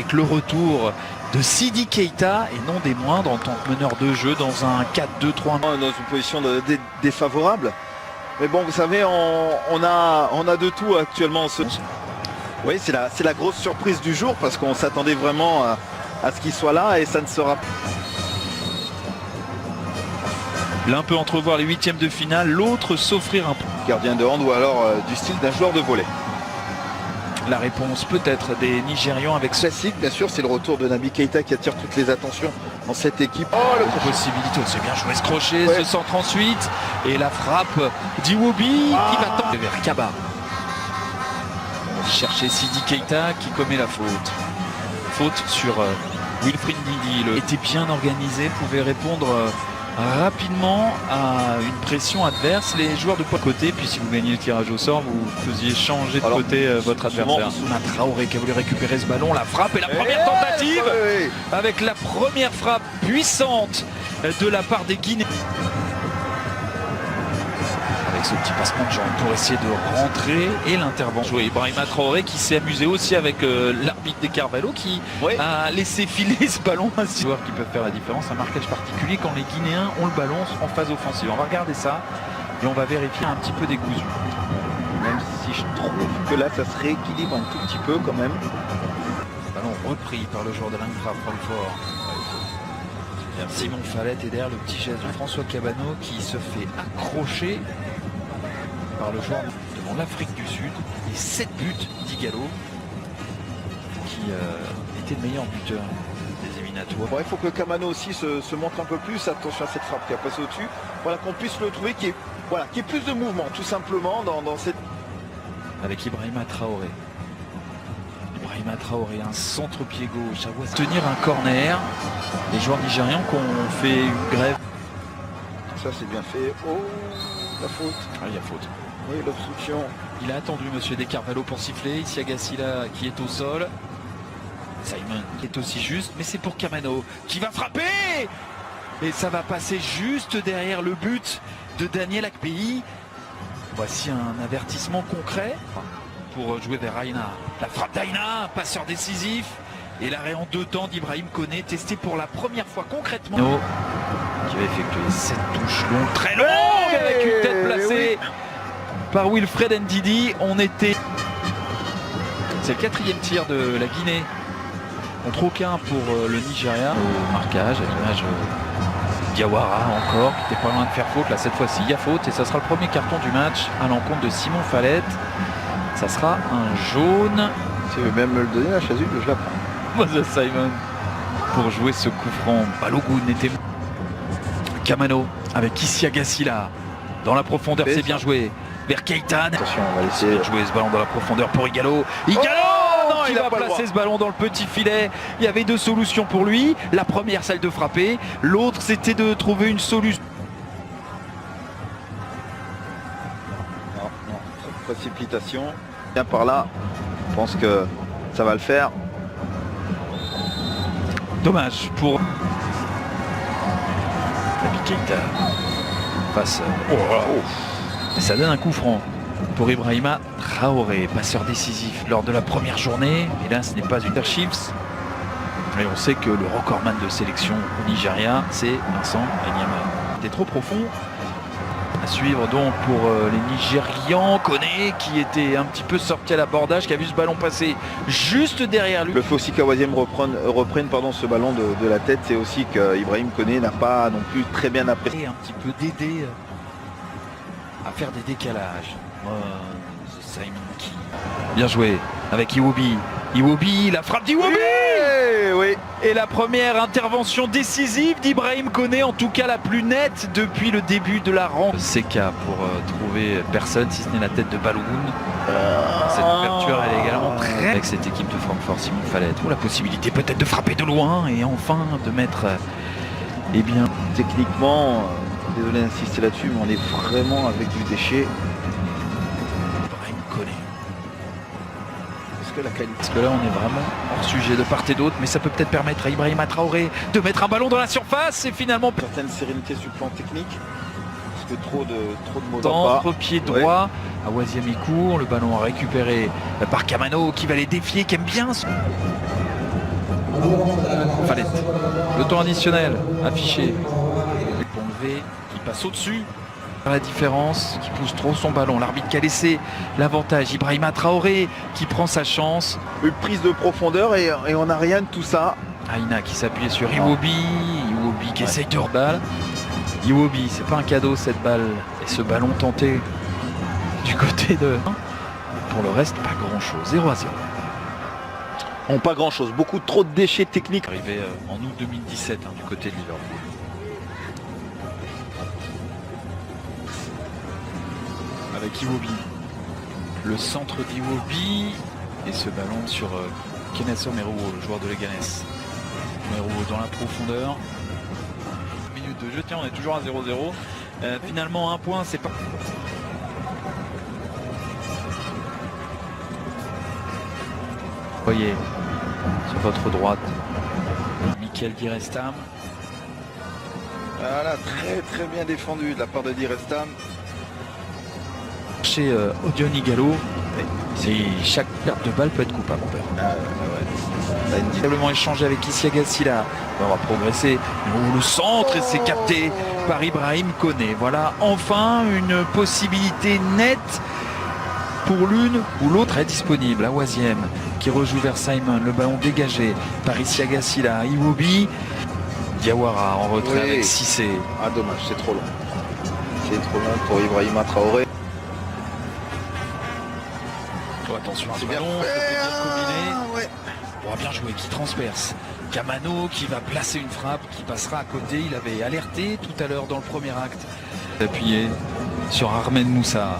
avec le retour de Sidi Keita et non des moindres en tant que meneur de jeu dans un 4-2-3. Dans une position défavorable. Mais bon, vous savez, on a de tout actuellement. Oui, c'est la grosse surprise du jour parce qu'on s'attendait vraiment à ce qu'il soit là et ça ne sera pas. L'un peut entrevoir les huitièmes de finale, l'autre s'offrir un Gardien de hand ou alors du style d'un joueur de volley. La réponse peut-être des Nigérians avec ce Classique, bien sûr, c'est le retour de Naby Keita qui attire toutes les attentions dans cette équipe. Oh, la possibilité, c'est bien joué ce crochet, ce centre ensuite. Et la frappe d'Iwobi qui va tendre vers Kaba. Chercher Sidi Keita qui commet la faute. Faute sur Wilfried Ndidi. Il était bien organisé, pouvait répondre rapidement à une pression adverse. Les joueurs de côté, puis si vous gagnez le tirage au sort, vous faisiez changer de côté votre adversaire. Traoré qui a voulu récupérer ce ballon, la frappe et la première tentative avec la première frappe puissante de la part des Guinéens. Avec ce petit passement de jambes pour essayer de rentrer et l'intervention. Ibrahima Traoré qui s'est amusé aussi avec l'arbitre des Carvalho qui a laissé filer ce ballon à six joueurs qui peuvent faire la différence. Un marquage particulier quand les Guinéens ont le ballon en phase offensive. On va regarder ça et on va vérifier un petit peu décousu. Même si je trouve que là ça se rééquilibre un tout petit peu quand même. Ballon repris par le joueur de l'Eintracht Francfort. Simon Fallet et derrière le petit geste de François Cabano qui se fait accrocher par le joueur devant l'Afrique du Sud et 7 buts d'Igalo qui était le meilleur buteur des éliminatoires. Bon, il faut que Cabano aussi se montre un peu plus. Attention à cette frappe qui a passé au-dessus. Voilà, qu'on puisse le trouver qui est plus de mouvement tout simplement dans cette... Avec Ibrahima Traoré. Ibrahima Traoré, un centre-pied gauche. À tenir un corner. Les joueurs nigérians qui ont fait une grève. Ça c'est bien fait. Oh, la faute. Ah, il y a faute. Oui, l'obstruction. Il a attendu Monsieur De Carvalho pour siffler. Ici Agassila qui est au sol. Simon qui est aussi juste, mais c'est pour Cabano qui va frapper. Et ça va passer juste derrière le but de Daniel Akpeyi. Voici un avertissement concret pour jouer vers Aina. La frappe d'Aina, passeur décisif. Et l'arrêt en 2 temps d'Ibrahim Koné, testé pour la première fois concrètement. Qui va effectuer cette touche longue, très longue, avec une tête placée par Wilfried Ndidi. C'est le 4e tir de la Guinée contre aucun pour le Nigeria. Au marquage, à l'image Diawara encore, qui n'était pas loin de faire faute. Là, cette fois-ci, il y a faute et ça sera le premier carton du match à l'encontre de Simon Fallet. Ça sera un jaune. Tu veux même me le donner, la chasuble, je la prends. Simon pour jouer ce coup franc. Balogun était Kamano avec Issi Agassila dans la profondeur, c'est bien joué vers Keita. Attention, on va laisser jouer ce ballon dans la profondeur pour Igalo. Non, il va placer ce ballon dans le petit filet. Il y avait 2 solutions pour lui. La première, celle de frapper. L'autre, c'était de trouver une solution. Non, précipitation. Bien par là, je pense que ça va le faire. Dommage pour Naby Keita face. Et ça donne un coup franc pour Ibrahima Traoré, passeur décisif lors de la première journée. Et là, ce n'est pas une Chiefs. Et on sait que le recordman de sélection au Nigeria, c'est Vincent Enyama. C'était trop profond. À suivre donc pour les Nigérians. Koné qui était un petit peu sorti à l'abordage, qui a vu ce ballon passer juste derrière lui. Le fait aussi qu'Awaziem reprenne ce ballon de la tête, c'est aussi qu'Ibrahim Koné n'a pas non plus très bien apprécié. Un petit peu d'aider à faire des décalages. Simon qui... Bien joué avec Iwobi. Iwobi, la frappe d'Iwobi. Oui. Et la première intervention décisive d'Ibrahim Koné, en tout cas la plus nette depuis le début de la rencontre. CK pour trouver personne si ce n'est la tête de Balogun. Cette ouverture elle est également très... Avec cette équipe de Francfort, Simon Fallet. La possibilité peut-être de frapper de loin et enfin de mettre... Eh bien... Techniquement, désolé d'insister là-dessus, mais on est vraiment avec du déchet. Ibrahim Koné. La qualité. Parce que là on est vraiment hors sujet de part et d'autre, mais ça peut peut-être permettre à Ibrahima Traoré de mettre un ballon dans la surface et finalement certaine sérénité sur le plan technique parce que trop de mots entre pied droit. Awaziem court, le ballon récupéré par Kamano qui va les défier, qui aime bien Fallait. Le temps additionnel affiché. Ponlevé qui passe au-dessus. La différence, qui pousse trop son ballon. L'arbitre qui a laissé l'avantage. Ibrahima Traoré qui prend sa chance. Une prise de profondeur et on n'a rien de tout ça. Aina qui s'appuie sur Iwobi. Iwobi qui essaye de reballe. Iwobi, c'est pas un cadeau cette balle. Et ce ballon tenté du côté de... Pour le reste, pas grand-chose. 0-0. On pas grand-chose. Beaucoup trop de déchets techniques. Arrivé en août 2017 du côté de Liverpool. Avec Iwobi. Le centre d'Iwobi et ce ballon sur Kenneth Omeruo, le joueur de Leganés. Omeruo dans la profondeur. Minute de jeu, tiens, on est toujours à 0-0. Finalement, un point, c'est pas... Voyez, sur votre droite, Mikel Direstam. Voilà, très bien défendu de la part de Direstam. Chez Odion Ighalo, chaque perte de balle peut être coupable. Probablement échangé avec Isiaga-Sila. On va progresser. Le centre et c'est capté par Ibrahim Koné. Voilà enfin une possibilité nette pour l'une ou l'autre est disponible. Awaziem qui rejoue vers Simon. Le ballon dégagé par Isiaga-Sila. Iwobi. Diawara en retrait avec Cissé. Ah dommage, c'est trop long. C'est trop long pour Ibrahima Traoré. Oh, attention à ce ballon, combiné. On va bien jouer, qui transperce. Kamano qui va placer une frappe, qui passera à côté. Il avait alerté tout à l'heure dans le premier acte. Appuyé sur Ahmed Moussa.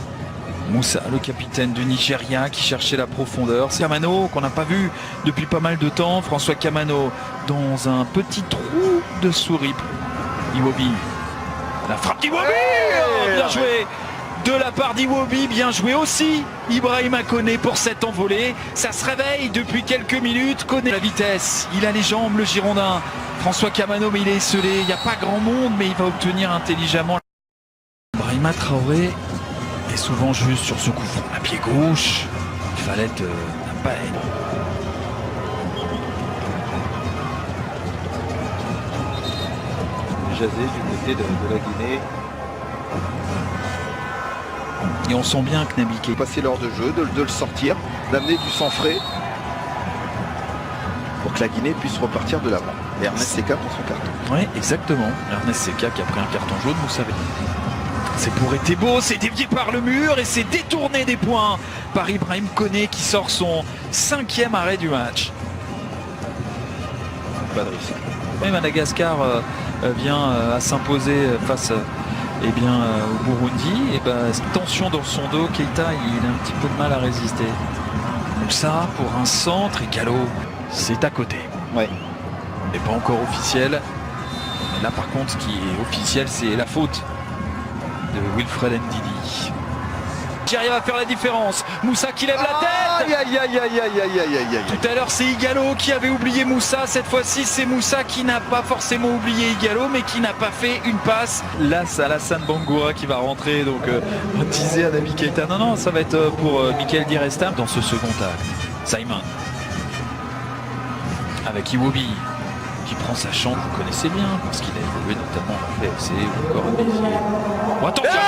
Moussa, le capitaine du Nigeria qui cherchait la profondeur. C'est Kamano qu'on n'a pas vu depuis pas mal de temps. François Kamano dans un petit trou de souris. Iwobi. La frappe d'Iwobi. Bien joué de la part d'Iwobi, bien joué aussi Ibrahima Koné pour cette envolée. Ça se réveille depuis quelques minutes. Koné la vitesse, il a les jambes, le Girondin. François Kamano, mais il est esselé. Il n'y a pas grand monde, mais il va obtenir intelligemment. Ibrahima Traoré est souvent juste sur ce coup franc. À pied gauche, il fallait n'a pas être. Jazé du côté de la Guinée. Et on sent bien que Nabi Keita passer l'heure de jeu, de le sortir, d'amener du sang frais pour que la Guinée puisse repartir de l'avant. Et Ernest Seka pour son carton. Oui, exactement. Ernest Seka qui a pris un carton jaune, vous savez. C'est pour Etebo, c'est dévié par le mur et c'est détourné des points par Ibrahim Koné qui sort son 5e arrêt du match. Pas de risque. Et Madagascar vient à s'imposer face au Burundi. Et tension dans son dos, Keita il a un petit peu de mal à résister. Moussa pour un centre et Gallo, c'est à côté. Ouais. Mais pas encore officiel. Là par contre ce qui est officiel c'est la faute de Wilfred Ndidi. Nigeria va faire la différence. Moussa qui lève la tête. Aïe. Tout à l'heure c'est Ighalo qui avait oublié Moussa. Cette fois-ci c'est Moussa qui n'a pas forcément oublié Ighalo mais qui n'a pas fait une passe. Là c'est Alassane Bangoura qui va rentrer. Donc on disait à Nabi Keita. Non, ça va être pour Mikel Direstam dans ce second acte. Simon. Avec Iwobi qui prend sa chance. Vous connaissez bien parce qu'il a évolué notamment en PFC ou encore à Béziers. Oh, attention,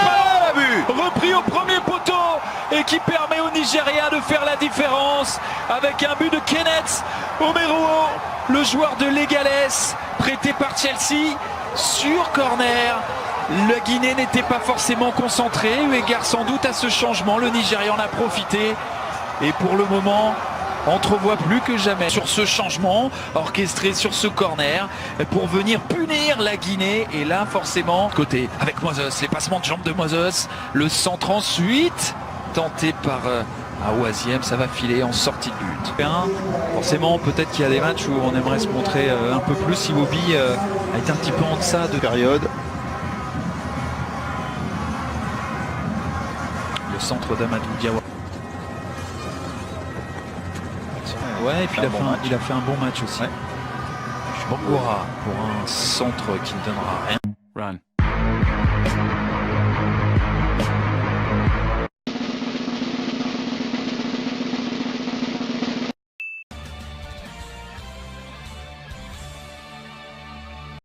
repris au premier poteau et qui permet au Nigeria de faire la différence avec un but de Kenneth Omeruo, le joueur de Leganés prêté par Chelsea sur corner. Le Guinée n'était pas forcément concentré, eu égard sans doute à ce changement. Le Nigeria en a profité et pour le moment entrevoit plus que jamais sur ce changement orchestré sur ce corner pour venir punir la Guinée. Et là forcément côté avec Moses, les passements de jambes de Moses, le centre ensuite tenté par Awaziem, ça va filer en sortie de but. Forcément peut-être qu'il y a des matchs où on aimerait se montrer un peu plus. Iwobi a été un petit peu en deçà de période. Le centre d'Amadou Diawara. Ouais, et puis il a fait un bon match aussi. Ouais. Bangoura pour un centre qui ne donnera rien. Run.